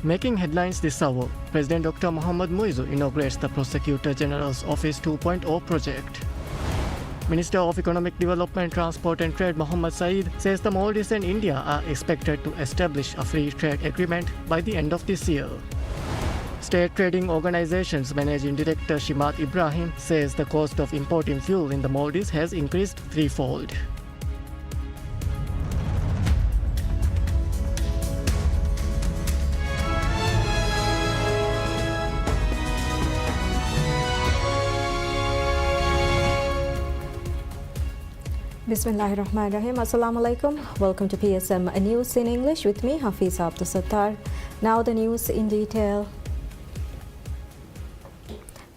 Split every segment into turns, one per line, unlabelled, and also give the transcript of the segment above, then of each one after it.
Making headlines this hour, President Dr. Mohammad Muizzu inaugurates the Prosecutor General's Office 2.0 project. Minister of Economic Development, Transport and Trade Mohammad Saeed says the Maldives and India are expected to establish a free trade agreement by the end of this year. State Trading Organization's Managing Director Shimat Ibrahim says the cost of importing fuel in the Maldives has increased threefold.
Bismillahirrahmanirrahim. Assalamu alaikum. Welcome to PSM News in English with me, Hafiza Abdul Sattar. Now the news in detail.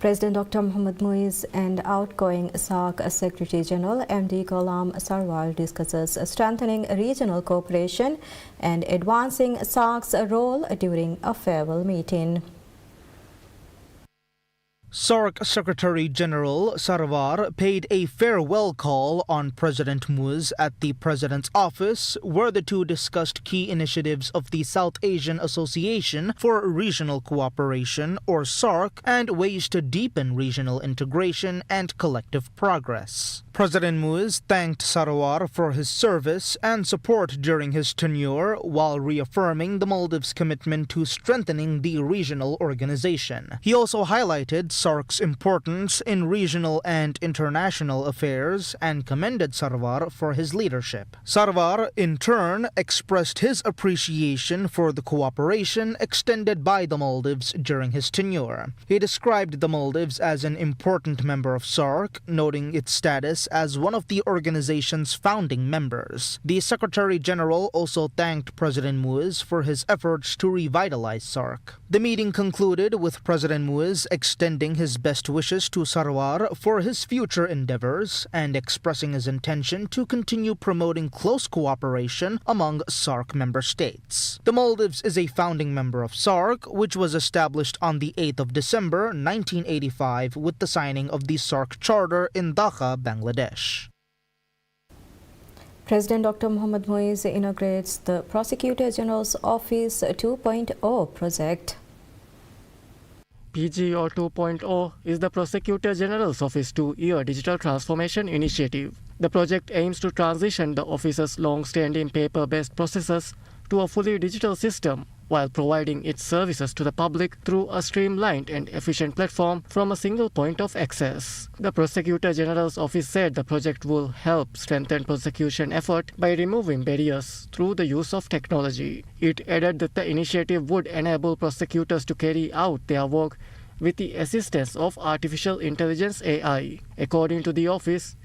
President Dr. Mohammad Muizzu and outgoing SAARC Secretary General MD Ghulam Sarwar discusses strengthening regional cooperation and advancing SAARC's role during a farewell meeting.
SAARC Secretary General Sarwar paid a farewell call on President Muizzu at the President's office, where the two discussed key initiatives of the South Asian Association for Regional Cooperation, or SAARC, and ways to deepen regional integration and collective progress. President Muizzu thanked Sarwar for his service and support during his tenure, while reaffirming the Maldives' commitment to strengthening the regional organization. He also highlighted SAARC's importance in regional and international affairs and commended Sarwar for his leadership. Sarwar, in turn, expressed his appreciation for the cooperation extended by the Maldives during his tenure. He described the Maldives as an important member of SAARC, noting its status as one of the organization's founding members. The Secretary General also thanked President Muizzu for his efforts to revitalize SAARC. The meeting concluded with President Muizzu extending his best wishes to Sarwar for his future endeavors and expressing his intention to continue promoting close cooperation among SAARC member states. The Maldives is a founding member of SAARC, which was established on the 8th of December 1985 with the signing of the SAARC Charter in Dhaka, Bangladesh.
President Dr. Mohammad Muizzu inaugurates the Prosecutor General's Office 2.0 project.
PGO 2.0 is the Prosecutor General's Office 2-year digital transformation initiative. The project aims to transition the office's long-standing paper-based processes to a fully digital system while providing its services to the public through a streamlined and efficient platform from a single point of access. The Prosecutor General's office said the project will help strengthen prosecution effort by removing barriers through the use of technology. It added that the initiative would enable prosecutors to carry out their work with the assistance of artificial intelligence AI. According to the office,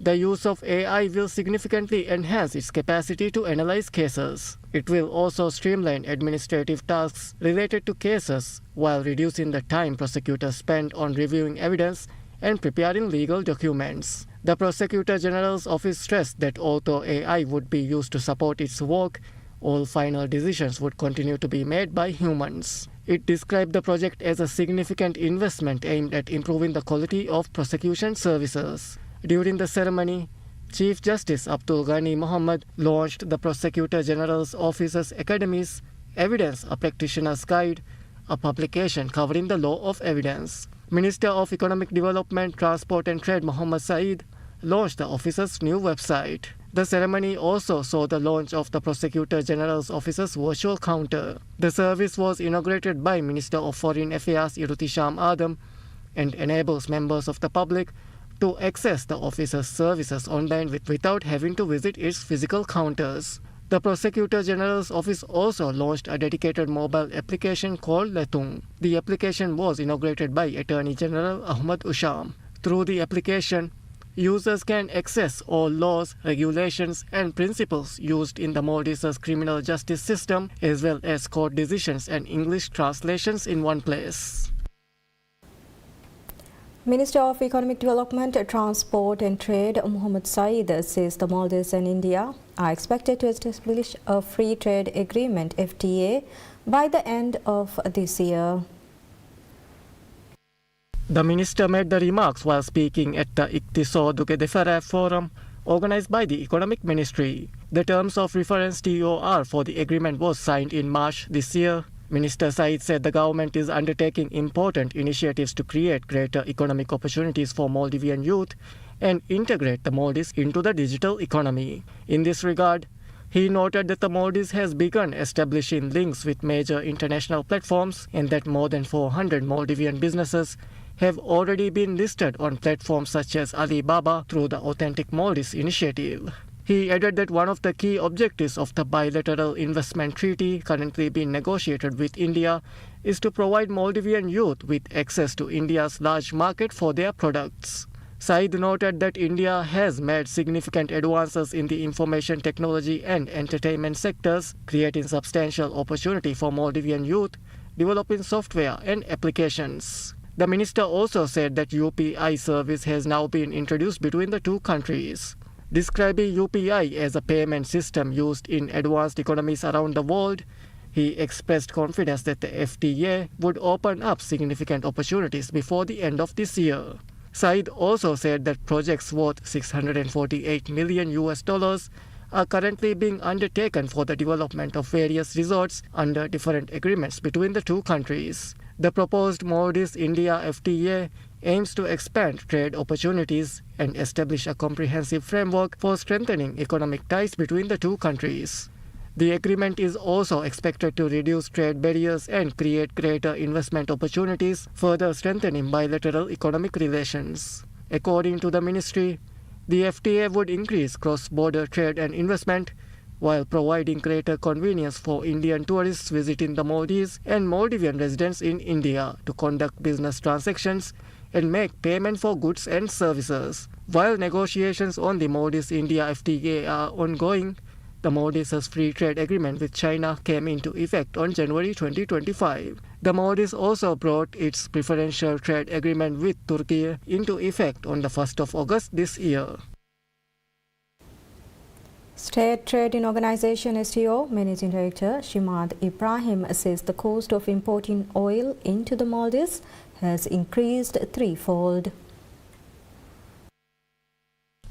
the use of AI will significantly enhance its capacity to analyze cases. It will also streamline administrative tasks related to cases while reducing the time prosecutors spend on reviewing evidence and preparing legal documents. The Prosecutor General's office stressed that although AI would be used to support its work, all final decisions would continue to be made by humans. It described the project as a significant investment aimed at improving the quality of prosecution services. During the ceremony, Chief Justice Abdul Ghani Mohammed launched the Prosecutor General's Office's Academy's Evidence, a Practitioner's Guide, a publication covering the law of evidence. Minister of Economic Development, Transport and Trade Mohammad Saeed launched the office's new website. The ceremony also saw the launch of the Prosecutor General's Office's virtual counter. The service was inaugurated by Minister of Foreign Affairs Irutisham Adam and enables members of the public to access the office's services online without having to visit its physical counters. The Prosecutor General's office also launched a dedicated mobile application called Letung. The application was inaugurated by Attorney General Ahmad Usham. Through the application, users can access all laws, regulations, and principles used in the Maldives' criminal justice system, as well as court decisions and English translations in one place.
Minister of Economic Development, Transport and Trade Mohammad Saeed says the Maldives and India are expected to establish a free trade agreement FTA by the end of this year.
The minister made the remarks while speaking at the Iqtisad Defara Forum organized by the Economic Ministry. The terms of reference TOR for the agreement was signed in March this year, Minister Said said the government is undertaking important initiatives to create greater economic opportunities for Maldivian youth and integrate the Maldives into the digital economy. In this regard, he noted that the Maldives has begun establishing links with major international platforms and that more than 400 Maldivian businesses have already been listed on platforms such as Alibaba through the Authentic Maldives initiative. He added that one of the key objectives of the bilateral investment treaty currently being negotiated with India is to provide Maldivian youth with access to India's large market for their products. Said noted that India has made significant advances in the information technology and entertainment sectors, creating substantial opportunity for Maldivian youth developing software and applications. The minister also said that UPI service has now been introduced between the two countries. Describing UPI as a payment system used in advanced economies around the world, he expressed confidence that the FTA would open up significant opportunities before the end of this year. Said also said that projects worth $648 million are currently being undertaken for the development of various resorts under different agreements between the two countries. The proposed Maldives-India FTA aims to expand trade opportunities and establish a comprehensive framework for strengthening economic ties between the two countries. The agreement is also expected to reduce trade barriers and create greater investment opportunities, further strengthening bilateral economic relations. According to the ministry, the FTA would increase cross-border trade and investment while providing greater convenience for Indian tourists visiting the Maldives and Maldivian residents in India to conduct business transactions and make payment for goods and services. While negotiations on the Maldives-India FTA are ongoing, the Maldives' free trade agreement with China came into effect on January 2025. The Maldives also brought its preferential trade agreement with Turkey into effect on the 1st of August this year.
State Trading Organization STO Managing Director Shimad Ibrahim says the cost of importing oil into the Maldives has increased threefold.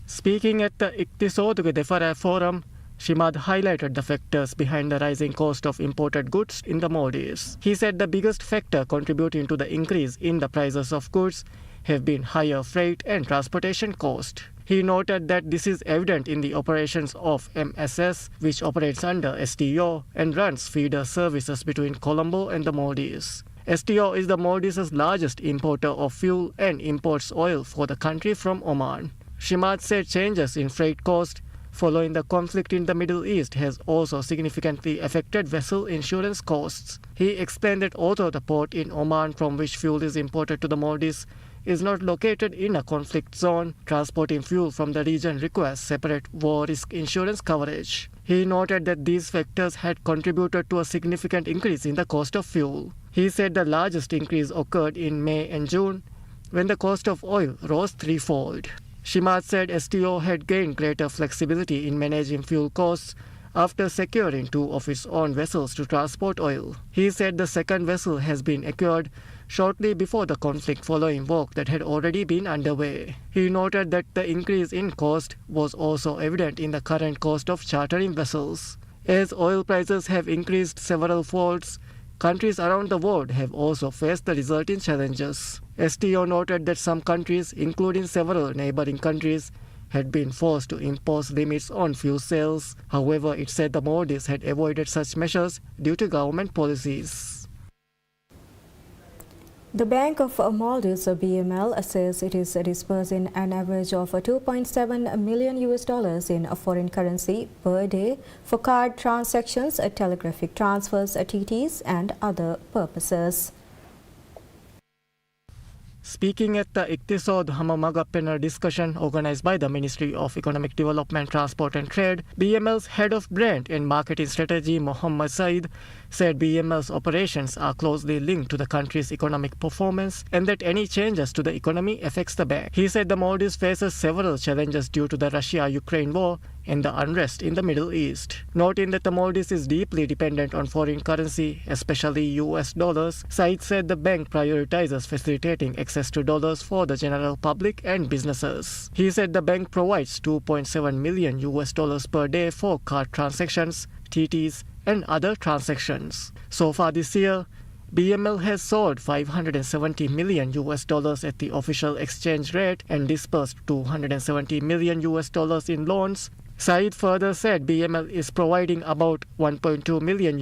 Speaking at the Iqtisad Forum, Shimad highlighted the factors behind the rising cost of imported goods in the Maldives. He said the biggest factor contributing to the increase in the prices of goods have been higher freight and transportation cost. He noted that this is evident in the operations of MSS, which operates under STO and runs feeder services between Colombo and the Maldives. STO is the Maldives' largest importer of fuel and imports oil for the country from Oman. Shimad said changes in freight cost following the conflict in the Middle East has also significantly affected vessel insurance costs. He explained that although the port in Oman from which fuel is imported to the Maldives is not located in a conflict zone, transporting fuel from the region requires separate war risk insurance coverage. He noted that these factors had contributed to a significant increase in the cost of fuel. He said the largest increase occurred in May and June, when the cost of oil rose threefold. Shimad said STO had gained greater flexibility in managing fuel costs after securing two of its own vessels to transport oil. He said the second vessel has been acquired shortly before the conflict following work that had already been underway. He noted that the increase in cost was also evident in the current cost of chartering vessels. As oil prices have increased several folds, countries around the world have also faced the resulting challenges. STO noted that some countries, including several neighboring countries, had been forced to impose limits on fuel sales. However, it said the Maldives had avoided such measures due to government policies.
The Bank of Maldives, BML, says it is disbursing an average of $2.7 million in foreign currency per day for card transactions, telegraphic transfers, TTs, and other purposes.
Speaking at the Iqtisad Hamamaga panel discussion organized by the Ministry of Economic Development, Transport and Trade, BML's head of brand and marketing strategy, Mohammad Said, said BML's operations are closely linked to the country's economic performance and that any changes to the economy affects the bank. He said the Maldives faces several challenges due to the Russia-Ukraine war and the unrest in the Middle East. Noting that the Maldives is deeply dependent on foreign currency, especially US dollars, Said said the bank prioritizes facilitating access to dollars for the general public and businesses. He said the bank provides $2.7 million per day for card transactions, TTs, and other transactions. So far this year, BML has sold $570 million at the official exchange rate and disbursed $270 million in loans. Said further said BML is providing about $1.2 million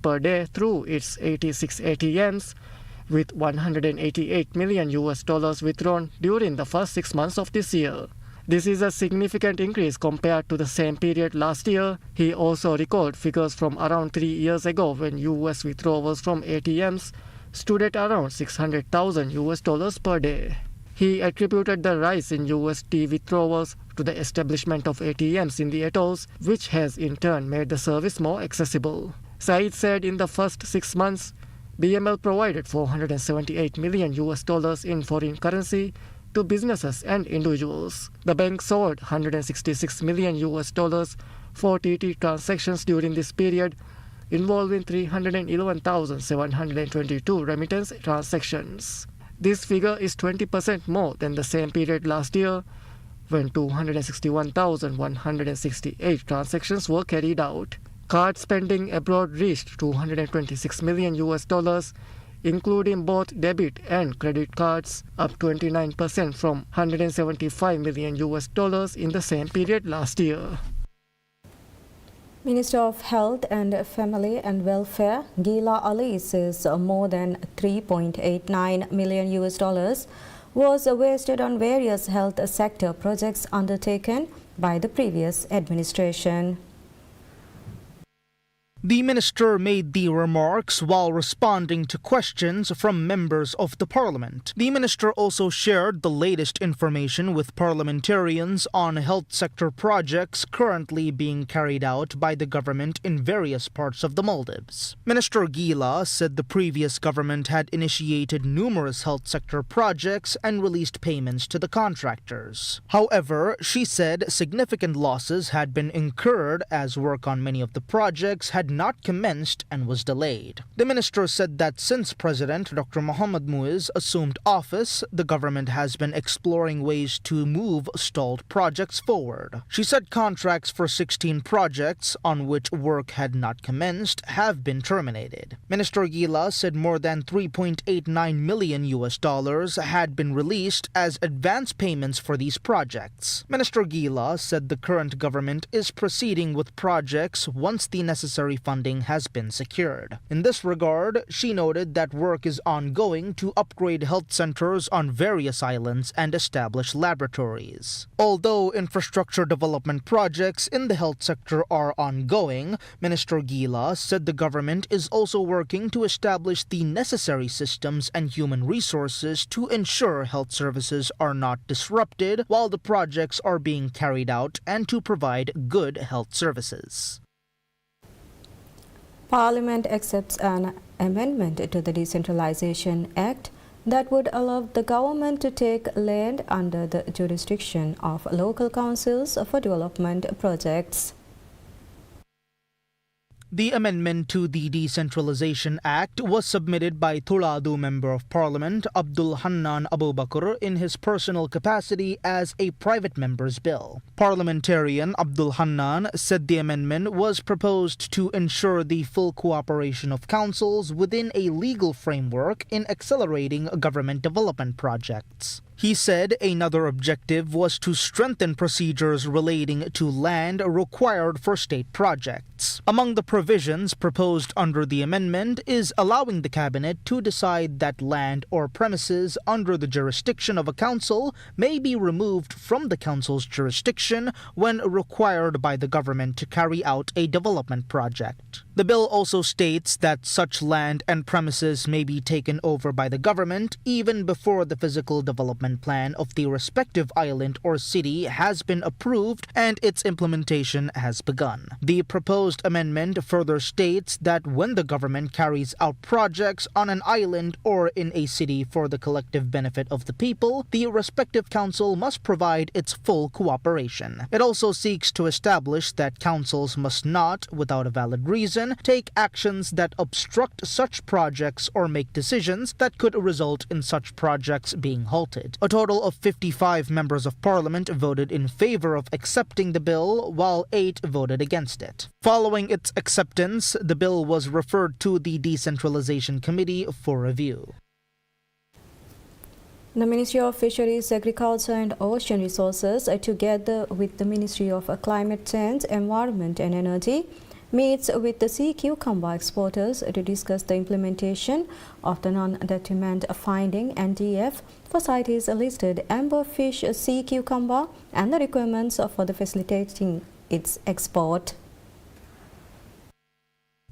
per day through its 86 ATMs, with $188 million withdrawn during the first 6 months of this year. This is a significant increase compared to the same period last year. He also recalled figures from around 3 years ago when US withdrawals from ATMs stood at around $600,000 per day. He attributed the rise in USD withdrawals to the establishment of ATMs in the atolls, which has in turn made the service more accessible. Said said in the first 6 months, BML provided $478 million in foreign currency to businesses and individuals. The bank sold $166 million for TT transactions during this period, involving 311,722 remittance transactions. This figure is 20% more than the same period last year, when 261,168 transactions were carried out. Card spending abroad reached $226 million, including both debit and credit cards, up 29% from $175 million in the same period last year.
Minister of Health and Family and Welfare Gila Ali says more than $3.89 million was wasted on various health sector projects undertaken by the previous administration.
The minister made the remarks while responding to questions from members of the parliament. The minister also shared the latest information with parliamentarians on health sector projects currently being carried out by the government in various parts of the Maldives. Minister Gila said the previous government had initiated numerous health sector projects and released payments to the contractors. However, she said significant losses had been incurred as work on many of the projects had not commenced and was delayed. The minister said that since President Dr. Mohamed Muiz assumed office, the government has been exploring ways to move stalled projects forward. She said contracts for 16 projects on which work had not commenced have been terminated. Minister Gila said more than $3.89 million had been released as advance payments for these projects. Minister Gila said the current government is proceeding with projects once the necessary funding has been secured. In this regard, she noted that work is ongoing to upgrade health centers on various islands and establish laboratories. Although infrastructure development projects in the health sector are ongoing, Minister Gila said the government is also working to establish the necessary systems and human resources to ensure health services are not disrupted while the projects are being carried out and to provide good health services.
Parliament accepts an amendment to the Decentralization Act that would allow the government to take land under the jurisdiction of local councils for development projects.
The amendment to the Decentralization Act was submitted by Tuladu Member of Parliament Abdul Hannan Abu Bakr in his personal capacity as a private member's bill. Parliamentarian Abdul Hannan said the amendment was proposed to ensure the full cooperation of councils within a legal framework in accelerating government development projects. He said another objective was to strengthen procedures relating to land required for state projects. Among the provisions proposed under the amendment is allowing the cabinet to decide that land or premises under the jurisdiction of a council may be removed from the council's jurisdiction when required by the government to carry out a development project. The bill also states that such land and premises may be taken over by the government even before the physical development plan of the respective island or city has been approved and its implementation has begun. The proposed amendment further states that when the government carries out projects on an island or in a city for the collective benefit of the people, the respective council must provide its full cooperation. It also seeks to establish that councils must not, without a valid reason, Administration take actions that obstruct such projects or make decisions that could result in such projects being halted. A total of 55 members of Parliament voted in favor of accepting the bill, while 8 voted against it. Following its acceptance, the bill was referred to the Decentralization Committee for review.
The Ministry of Fisheries, Agriculture and Ocean Resources, together with the Ministry of Climate Change, Environment and Energy, meets with the sea cucumber exporters to discuss the implementation of the non-detriment finding (NDF) for CITES listed amberfish sea cucumber and the requirements for the facilitating its export.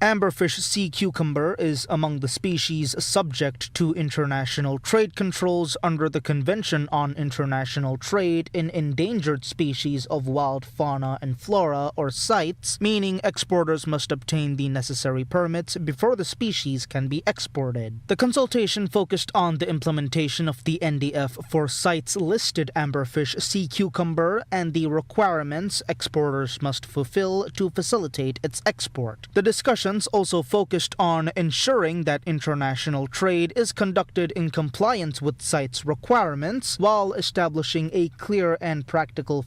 Amberfish sea cucumber is among the species subject to international trade controls under the Convention on International Trade in Endangered Species of Wild Fauna and Flora, or CITES, meaning exporters must obtain the necessary permits before the species can be exported. The consultation focused on the implementation of the NDF for CITES-listed amberfish sea cucumber and the requirements exporters must fulfill to facilitate its export. The discussion also focused on ensuring that international trade is conducted in compliance with CITES requirements while establishing a clear and practical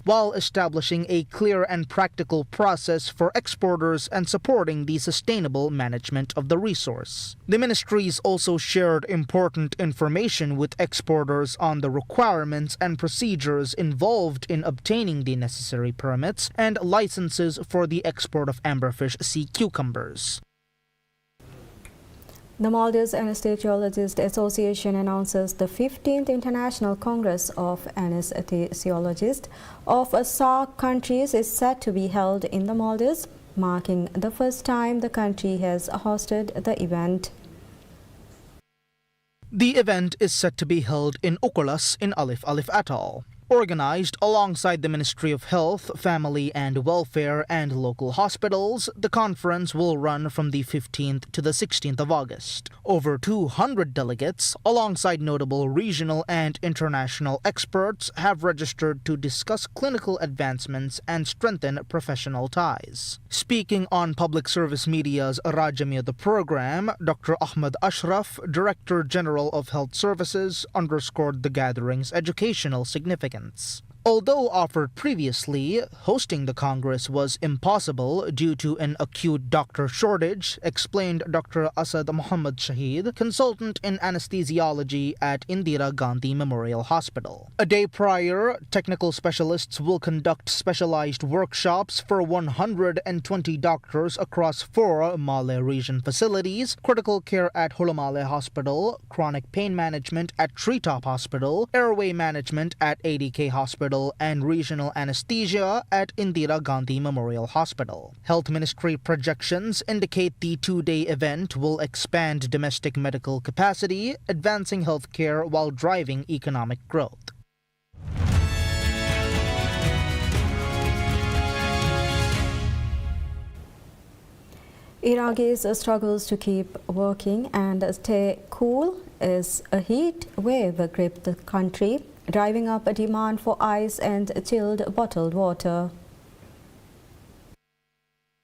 process for exporters and supporting the sustainable management of the resource. The ministries also shared important information with exporters on the requirements and procedures involved in obtaining the necessary permits and licenses for the export of amberfish sea cucumbers.
The Maldives Anesthesiologist Association announces the 15th International Congress of Anesthesiologists of SAARC countries is set to be held in the Maldives, marking the first time the country has hosted the event.
The event is set to be held in Ukulas in Alif Alif Atoll. Organized alongside the Ministry of Health, Family and Welfare and local hospitals, the conference will run from the 15th to the 16th of August. Over 200 delegates, alongside notable regional and international experts, have registered to discuss clinical advancements and strengthen professional ties. Speaking on Public Service Media's Rajamia the program, Dr. Ahmad Ashraf, Director General of Health Services, underscored the gathering's educational significance. Although offered previously, hosting the Congress was impossible due to an acute doctor shortage, explained Dr. Asad Muhammad Shahid, consultant in anesthesiology at Indira Gandhi Memorial Hospital. A day prior, technical specialists will conduct specialized workshops for 120 doctors across 4 Malay region facilities: critical care at Hulumale Hospital, chronic pain management at Treetop Hospital, airway management at ADK Hospital, and regional anesthesia at Indira Gandhi Memorial Hospital. Health Ministry projections indicate the 2-day event will expand domestic medical capacity, advancing healthcare while driving economic growth.
Iraqis struggles to keep working and stay cool as a heat wave gripped the country, driving up a demand for ice and chilled bottled water.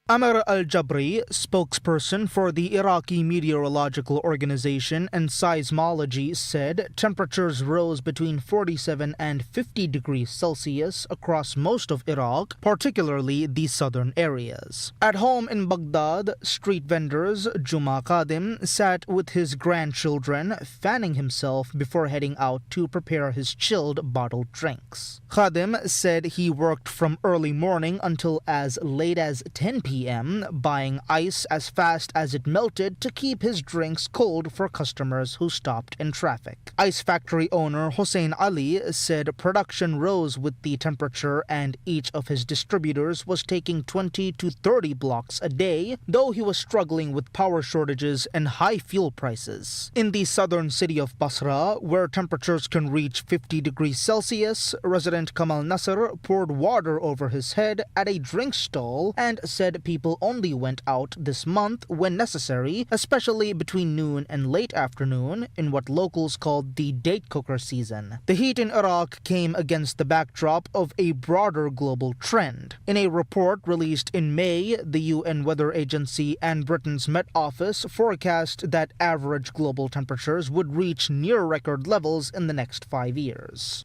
Amr al-Jabri, spokesperson for the Iraqi Meteorological Organization and Seismology, said temperatures rose between 47 and 50 degrees Celsius across most of Iraq, particularly the southern areas. At home in Baghdad, street vendors Juma Khadim sat with his grandchildren, fanning himself before heading out to prepare his chilled bottled drinks. Khadim said he worked from early morning until as late as 10 p.m. buying ice as fast as it melted to keep his drinks cold for customers who stopped in traffic. Ice factory owner Hossein Ali said production rose with the temperature and each of his distributors was taking 20 to 30 blocks a day, though he was struggling with power shortages and high fuel prices. In the southern city of Basra, where temperatures can reach 50 degrees Celsius, resident Kamal Nasser poured water over his head at a drink stall and said people only went out this month when necessary, especially between noon and late afternoon in what locals called the date cooker season. The heat in Iraq came against the backdrop of a broader global trend. In a report released in May, the UN Weather Agency and Britain's Met Office forecast that average global temperatures would reach near record levels in the next 5 years.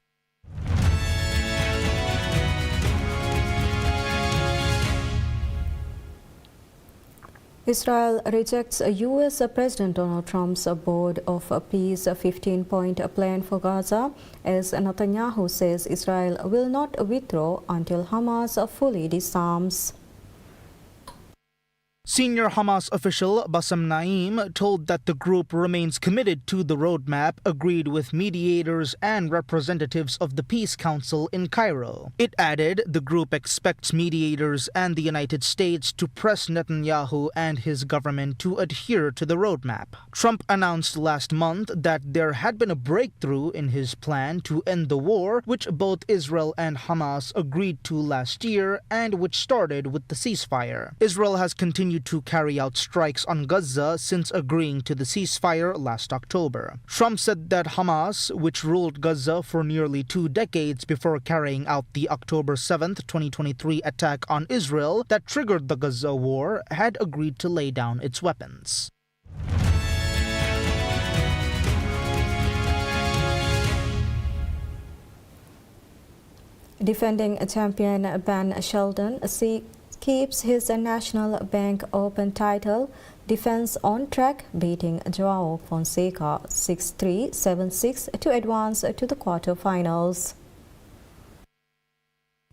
Israel rejects U.S. President Donald Trump's Board of Peace 15-point plan for Gaza, as Netanyahu says Israel will not withdraw until Hamas fully disarms.
Senior Hamas official Bassem Naim told that the group remains committed to the roadmap agreed with mediators and representatives of the Peace Council in Cairo. It added the group expects mediators and the United States to press Netanyahu and his government to adhere to the roadmap. Trump announced last month that there had been a breakthrough in his plan to end the war, which both Israel and Hamas agreed to last year and which started with the ceasefire. Israel has continued to carry out strikes on Gaza since agreeing to the ceasefire last October. Trump said that Hamas, which ruled Gaza for nearly 2 decades before carrying out the October 7, 2023 attack on Israel that triggered the Gaza war, had agreed to lay down its weapons.
Defending champion Ben Sheldon keeps his National Bank Open title defense on track, beating Joao Fonseca 6-3, 7-6 to advance to the quarterfinals.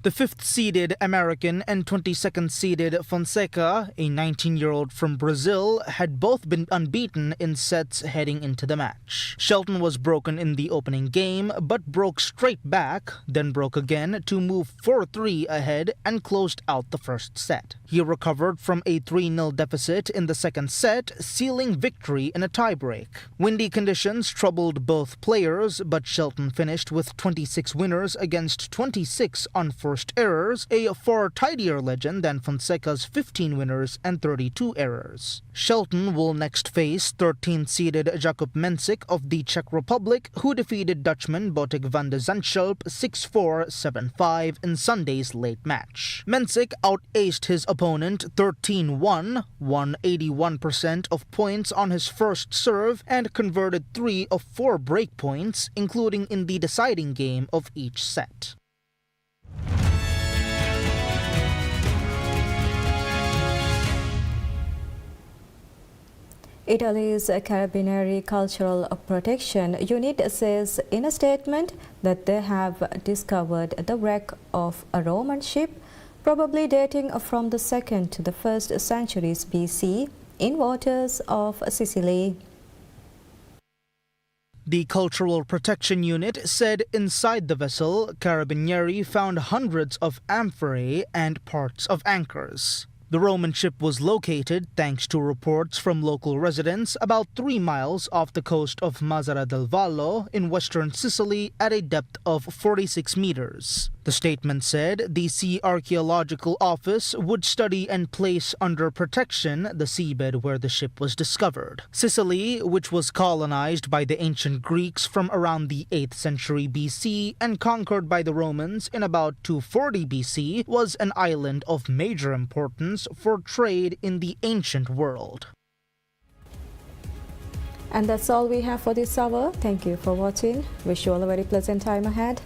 The 5th-seeded American and 22nd-seeded Fonseca, a 19-year-old from Brazil, had both been unbeaten in sets heading into the match. Shelton was broken in the opening game, but broke straight back, then broke again to move 4-3 ahead and closed out the first set. He recovered from a 3-0 deficit in the second set, sealing victory in a tiebreak. Windy conditions troubled both players, but Shelton finished with 26 winners against 26 unforced errors, a far tidier legend than Fonseca's 15 winners and 32 errors. Shelton will next face 13th-seeded Jakub Mensik of the Czech Republic, who defeated Dutchman Botic van de Zandschulp 6-4, 7-5 in Sunday's late match. Mensik out-aced his opponent 13-1, won 81% of points on his first serve, and converted 3 of 4 break points, including in the deciding game of each set.
Italy's Carabinieri Cultural Protection Unit says in a statement that they have discovered the wreck of a Roman ship, probably dating from the 2nd to the 1st centuries BC, in waters of Sicily.
The Cultural Protection Unit said inside the vessel, Carabinieri found hundreds of amphorae and parts of anchors. The Roman ship was located thanks to reports from local residents about 3 miles off the coast of Mazzara del Vallo in western Sicily at a depth of 46 meters. The statement said the Sea Archaeological Office would study and place under protection the seabed where the ship was discovered. Sicily, which was colonized by the ancient Greeks from around the 8th century BC and conquered by the Romans in about 240 BC, was an island of major importance for trade in the ancient world.
And that's all we have for this hour. Thank you for watching. Wish you all a very pleasant time ahead.